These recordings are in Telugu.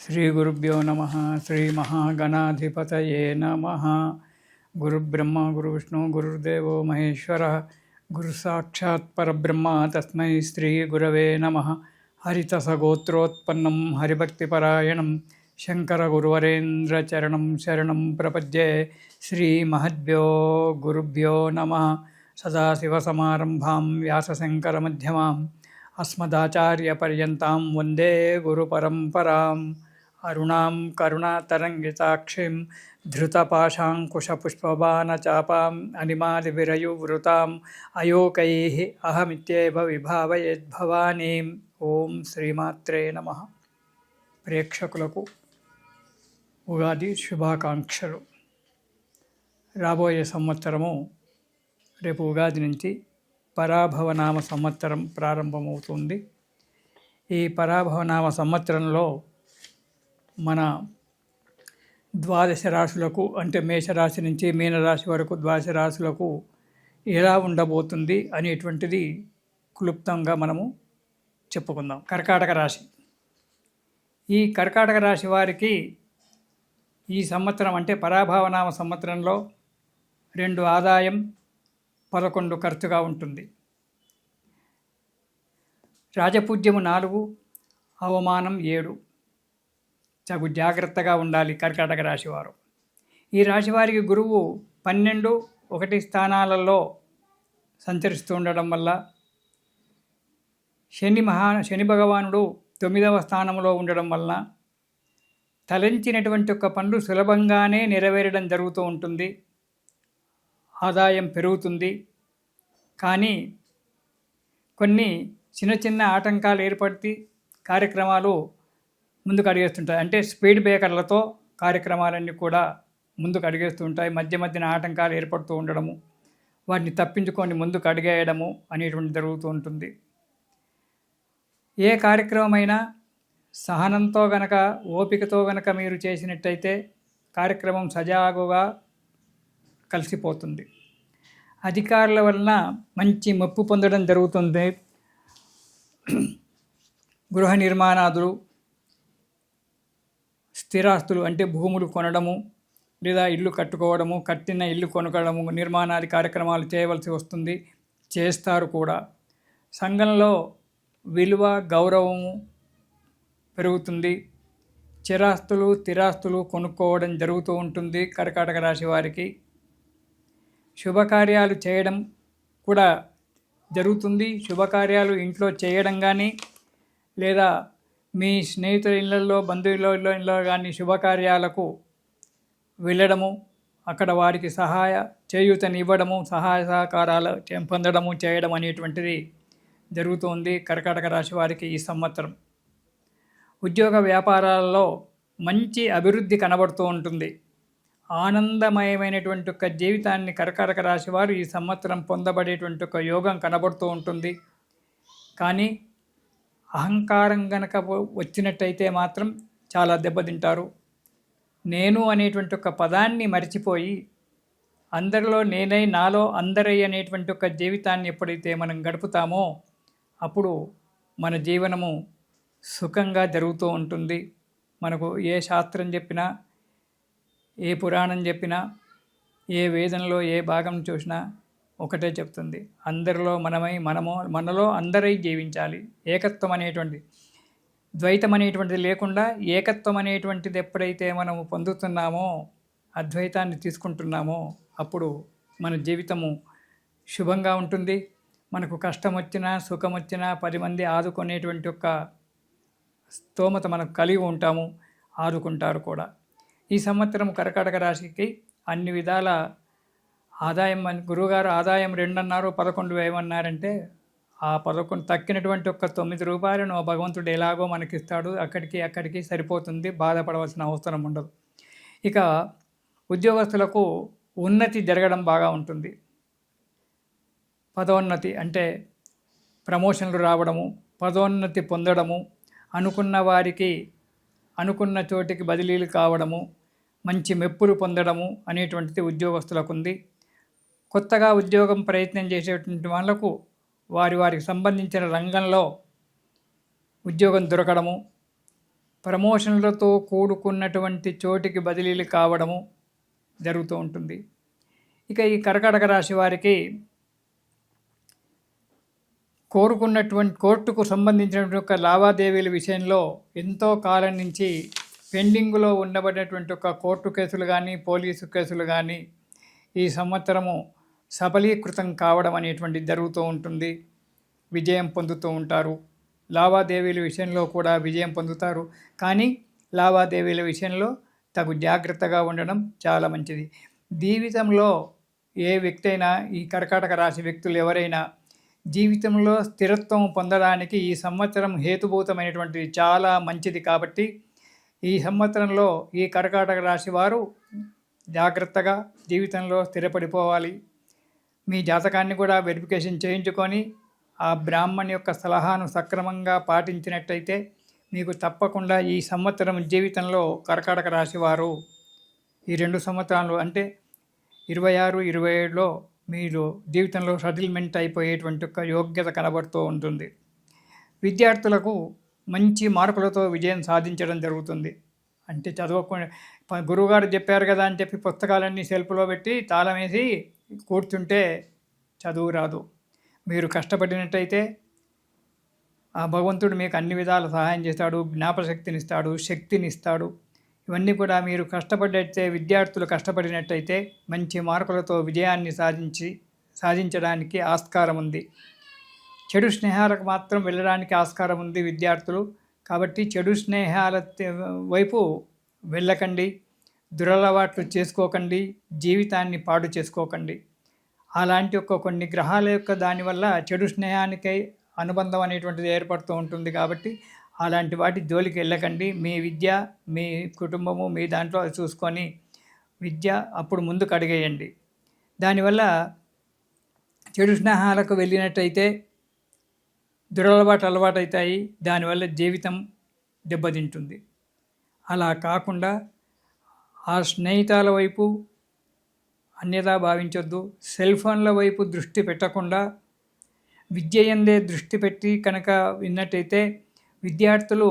श्रीगुरुभ्यो नमः। श्रीमहागणाधिपतये नमः। गुरुब्रह्मा गुरुविष्णु गुरुर्देवो महेश्वरः। गुरुसाक्षात् परब्रह्म तस्मै श्रीगुरवे नमः। हरितसगोत्रोत्पन्नं हरिभक्तिपरायणं शङ्करगुरुवरेन्द्रचरणं शरणं प्रपद्ये। श्रीमहद्भ्यो गुरुभ्यो नमः। सदाशिवसमारम्भां व्यासशङ्करमध्यमाम् अस्मदाचार्यपर्यन्तां वन्दे गुरुपरम्पराम्। अरुणां करुणातरङ्गिताक्षीं धृतपाशाङ्कुशपुष्पबाणचापाम् अनिमादिविरयुवृताम् अयोकैः अहमित्येव विभावयेद्भवानीम्। ఓం శ్రీమాత్రే నమః. ప్రేక్షకులకు ఉగాది శుభాకాంక్షలు. రాబోయే సంవత్సరము రేపు ఉగాది నుంచి పరాభవనామ సంవత్సరం ప్రారంభమవుతుంది. ఈ పరాభవనామ సంవత్సరంలో మన ద్వాదశ రాశులకు అంటే మేషరాశి నుంచి మీనరాశి వరకు ద్వాదశ రాశులకు ఎలా ఉండబోతుంది అనేటువంటిది క్లుప్తంగా మనము చెప్పుకుందాం. కర్కాటక రాశి. ఈ కర్కాటక రాశి వారికి ఈ సంవత్సరం అంటే పరాభవనామ సంవత్సరంలో 2 ఆదాయం 11 ఖర్చుగా ఉంటుంది. రాజపూజ్యము 4, అవమానం 7. తగు జాగ్రత్తగా ఉండాలి కర్కాటక రాశివారు. ఈ రాశివారికి గురువు 12, 1 స్థానాలలో సంచరిస్తూ ఉండడం వల్ల శని భగవానుడు 9వ స్థానంలో ఉండడం వలన తలంచినటువంటి ఒక పనులు సులభంగానే నెరవేరడం జరుగుతూ ఉంటుంది. ఆదాయం పెరుగుతుంది. కానీ కొన్ని చిన్న చిన్న ఆటంకాలు ఏర్పడి కార్యక్రమాలు ముందుకు అడిగేస్తుంటాయి. అంటే స్పీడ్ బ్రేకర్లతో కార్యక్రమాలన్నీ కూడా ముందుకు అడిగేస్తూ ఉంటాయి. మధ్యన ఆటంకాలు ఏర్పడుతూ ఉండడము, వాటిని తప్పించుకొని ముందుకు అడిగేయడము అనేటువంటి జరుగుతూ ఉంటుంది. ఏ కార్యక్రమమైనా సహనంతో గనక ఓపికతో గనక మీరు చేసినట్టయితే కార్యక్రమం సజావుగా కలిసిపోతుంది. అధికారుల వలన మంచి మెప్పు పొందడం జరుగుతుంది. గృహ నిర్మాణాదులు, స్థిరాస్తులు అంటే భూములు కొనడము లేదా ఇల్లు కట్టుకోవడము, కట్టిన ఇల్లు కొనుక్కోవడము, నిర్మాణాది కార్యక్రమాలు చేయవలసి వస్తుంది, చేస్తారు కూడా. సంఘంలో విలువ గౌరవము పెరుగుతుంది. చిరాస్తులు స్థిరాస్తులు కొనుక్కోవడం జరుగుతూ ఉంటుంది కర్కాటక రాశి వారికి. శుభకార్యాలు చేయడం కూడా జరుగుతుంది. శుభకార్యాలు ఇంట్లో చేయడం కానీ లేదా మీ స్నేహితుల ఇళ్ళల్లో బంధువుల ఇళ్ళలో కానీ శుభకార్యాలకు వెళ్ళడము, అక్కడ వారికి చేయూతనివ్వడము, సహాయ సహకారాలు పొందడము చేయడం అనేటువంటిది జరుగుతుంది కర్కాటక రాశి వారికి ఈ సంవత్సరం. ఉద్యోగ వ్యాపారాలలో మంచి అభివృద్ధి కనబడుతూ ఉంటుంది. ఆనందమయమైనటువంటి ఒక జీవితాన్ని కర్కాటక రాశి వారు ఈ సంవత్సరం పొందబడేటువంటి ఒక యోగం కనబడుతూ ఉంటుంది. కానీ అహంకారం గనక వచ్చినట్టయితే మాత్రం చాలా దెబ్బతింటారు. నేను అనేటువంటి ఒక పదాన్ని మరిచిపోయి అందరిలో నేనై నాలో అందరై అనేటువంటి ఒక జీవితాన్ని ఎప్పుడైతే మనం గడుపుతామో అప్పుడు మన జీవనము సుఖంగా జరుగుతూ ఉంటుంది. మనకు ఏ శాస్త్రం చెప్పినా, ఏ పురాణం చెప్పినా, ఏ వేదంలో ఏ భాగం చూసినా ఒకటే చెప్తుంది, అందరిలో మనలో అందరై జీవించాలి. ఏకత్వం అనేటువంటి ద్వైతం అనేటువంటిది లేకుండా ఏకత్వం అనేటువంటిది ఎప్పుడైతే మనము పొందుతున్నామో, అద్వైతాన్ని తీసుకుంటున్నామో అప్పుడు మన జీవితము శుభంగా ఉంటుంది. మనకు కష్టం వచ్చినా సుఖం వచ్చినా 10 మంది ఆదుకునేటువంటి ఒక స్తోమత మనకు కలిగి ఉంటాము, ఆదుకుంటారు కూడా. ఈ సంవత్సరం కర్కాటక రాశికి అన్ని విధాల ఆదాయం, గురువుగారు ఆదాయం 2 అన్నారు, 11 వేయమన్నారంటే ఆ 11 తక్కినటువంటి ఒక 9 రూపాయలను భగవంతుడు ఎలాగో మనకిస్తాడు. అక్కడికి సరిపోతుంది, బాధపడవలసిన అవసరం ఉండదు. ఇక ఉద్యోగస్తులకు ఉన్నతి జరగడం బాగా ఉంటుంది. పదోన్నతి అంటే ప్రమోషన్లు రావడము, పదోన్నతి పొందడము, అనుకున్న వారికి అనుకున్న చోటికి బదిలీలు కావడము, మంచి మెప్పులు పొందడము అనేటువంటిది ఉద్యోగస్తులకు ఉంది. కొత్తగా ఉద్యోగం ప్రయత్నం చేసేటువంటి వాళ్ళకు వారికి సంబంధించిన రంగంలో ఉద్యోగం దొరకడము, ప్రమోషన్లతో కూడుకున్నటువంటి చోటికి బదిలీలు కావడము జరుగుతూ ఉంటుంది. ఇక ఈ కర్కాటక రాశి వారికి కోరుకున్నటువంటి కోర్టుకు సంబంధించినటువంటి ఒక లావాదేవీల విషయంలో ఎంతో కాలం నుంచి పెండింగ్లో ఉండబడినటువంటి ఒక కోర్టు కేసులు కానీ పోలీసు కేసులు కానీ ఈ సంవత్సరము సఫలీకృతం కావడం అనేటువంటిది జరుగుతూ ఉంటుంది. విజయం పొందుతూ ఉంటారు. లావాదేవీల విషయంలో కూడా విజయం పొందుతారు. కానీ లావాదేవీల విషయంలో తగు జాగ్రత్తగా ఉండడం చాలా మంచిది. జీవితంలో ఏ వ్యక్తి అయినా, ఈ కర్కాటక రాశి వ్యక్తులు ఎవరైనా జీవితంలో స్థిరత్వం పొందడానికి ఈ సంవత్సరం హేతుభూతమైనటువంటిది, చాలా మంచిది. కాబట్టి ఈ సంవత్సరంలో ఈ కర్కాటక రాశి వారు జాగ్రత్తగా జీవితంలో స్థిరపడిపోవాలి. మీ జాతకాన్ని కూడా వెరిఫికేషన్ చేయించుకొని ఆ బ్రాహ్మణ్ యొక్క సలహాను సక్రమంగా పాటించినట్టయితే మీకు తప్పకుండా ఈ సంవత్సరం జీవితంలో కర్కాటక రాశి వారు ఈ 2 సంవత్సరాలు అంటే 26, 27లో మీరు జీవితంలో సెటిల్మెంట్ అయిపోయేటువంటి ఒక యోగ్యత కనబడుతూ ఉంటుంది. విద్యార్థులకు మంచి మార్కులతో విజయం సాధించడం జరుగుతుంది. అంటే చదువుకునే గురువుగారు చెప్పారు కదా అని చెప్పి పుస్తకాలన్నీ సెల్ఫ్లో పెట్టి తాళం వేసి కూర్చుంటే చదువు రాదు. మీరు కష్టపడినట్టయితే ఆ భగవంతుడు మీకు అన్ని విధాల సహాయం చేస్తాడు, జ్ఞాపశక్తినిస్తాడు, శక్తినిస్తాడు. ఇవన్నీ కూడా మీరు కష్టపడితే, విద్యార్థులు కష్టపడినట్టయితే మంచి మార్కులతో విజయాన్ని సాధించడానికి ఆస్కారం ఉంది. చెడు స్నేహాలకు మాత్రం వెళ్ళడానికి ఆస్కారం ఉంది విద్యార్థులు. కాబట్టి చెడు స్నేహాల వైపు వెళ్ళకండి, దురలవాట్లు చేసుకోకండి, జీవితాన్ని పాడు చేసుకోకండి. అలాంటి కొన్ని గ్రహాల యొక్క దానివల్ల చెడు స్నేహానికై అనుబంధం అనేటువంటిది ఏర్పడుతూ ఉంటుంది. కాబట్టి అలాంటి వాటి జోలికి వెళ్ళకండి. మీ విద్య, మీ కుటుంబము, మీ దాంట్లో చూసుకొని విద్య అప్పుడు ముందుకు అడిగేయండి. దానివల్ల చెడు స్నేహాలకు వెళ్ళినట్టయితే అలవాటు అవుతాయి. దానివల్ల జీవితం దెబ్బతింటుంది. అలా కాకుండా ఆ స్నేహితాల వైపు అన్యదా భావించొద్దు. సెల్ ఫోన్ల వైపు దృష్టి పెట్టకుండా విద్య యందే దృష్టి పెట్టి కనుక విన్నట్టయితే విద్యార్థులు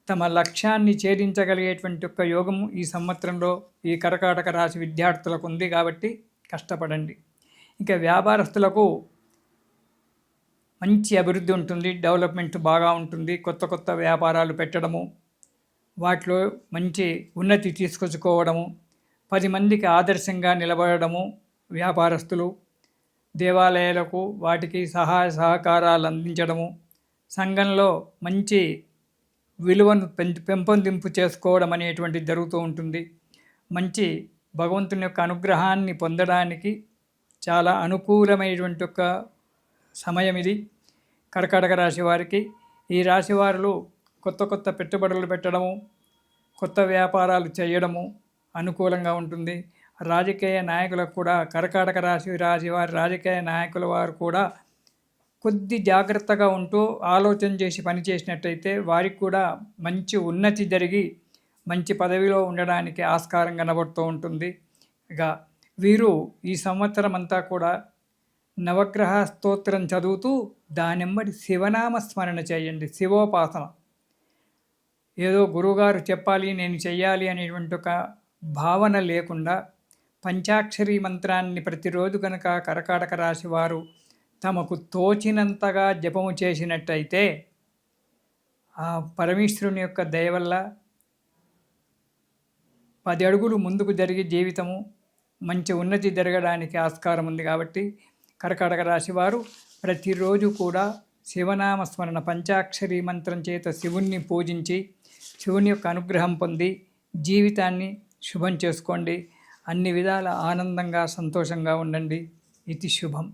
తమ లక్ష్యాన్ని ఛేదించగలిగేటువంటి ఒక యోగము ఈ సంవత్సరంలో ఈ కర్కాటక రాశి విద్యార్థులకు ఉంది. కాబట్టి కష్టపడండి. ఇక వ్యాపారస్తులకు మంచి అభివృద్ధి ఉంటుంది, డెవలప్మెంట్ బాగా ఉంటుంది. కొత్త వ్యాపారాలు పెట్టడము, వాటిలో మంచి ఉన్నతి తీసుకొచ్చుకోవడము, 10 మందికి ఆదర్శంగా నిలబడము. వ్యాపారస్తులు దేవాలయాలకు వాటికి సహాయ సహకారాలు అందించడము, సంఘంలో మంచి విలువను పెంపొందింపు చేసుకోవడం అనేటువంటిది జరుగుతూ ఉంటుంది. మంచి భగవంతుని యొక్క అనుగ్రహాన్ని పొందడానికి చాలా అనుకూలమైనటువంటి ఒక సమయం ఇది కర్కాటక రాశి వారికి. ఈ రాశి వారు కొత్త పెట్టుబడులు పెట్టడము, కొత్త వ్యాపారాలు చేయడము అనుకూలంగా ఉంటుంది. రాజకీయ నాయకులకు కూడా, కర్కాటక రాశి వారి రాజకీయ నాయకుల వారు కూడా కొద్ది జాగ్రత్తగా ఉంటూ ఆలోచన చేసి పనిచేసినట్టయితే వారికి కూడా మంచి ఉన్నతి జరిగి మంచి పదవిలో ఉండడానికి ఆస్కారం కనబడుతూ ఉంటుంది. ఇక వీరు ఈ సంవత్సరం అంతా కూడా నవగ్రహ స్తోత్రం చదువుతూ దానెంబడి శివనామ స్మరణ చేయండి. శివోపాసన. ఏదో గురువుగారు చెప్పాలి, నేను చెయ్యాలి అనేటువంటి ఒక భావన లేకుండా పంచాక్షరి మంత్రాన్ని ప్రతిరోజు కనుక కర్కాటక రాశి వారు తమకు తోచినంతగా జపము చేసినట్టయితే ఆ పరమేశ్వరుని యొక్క దయ వల్ల 10 అడుగులు ముందుకు జరిగి జీవితము మంచి ఉన్నతి జరగడానికి ఆస్కారం ఉంది. కాబట్టి కర్కాటక రాశి వారు ప్రతిరోజు కూడా శివనామ స్మరణ, పంచాక్షరి మంత్రం చేత శివుణ్ణి పూజించి శివుని యొక్క అనుగ్రహం పొంది జీవితాన్ని శుభం చేసుకోండి. అన్ని విధాల ఆనందంగా సంతోషంగా ఉండండి. ఇది శుభం.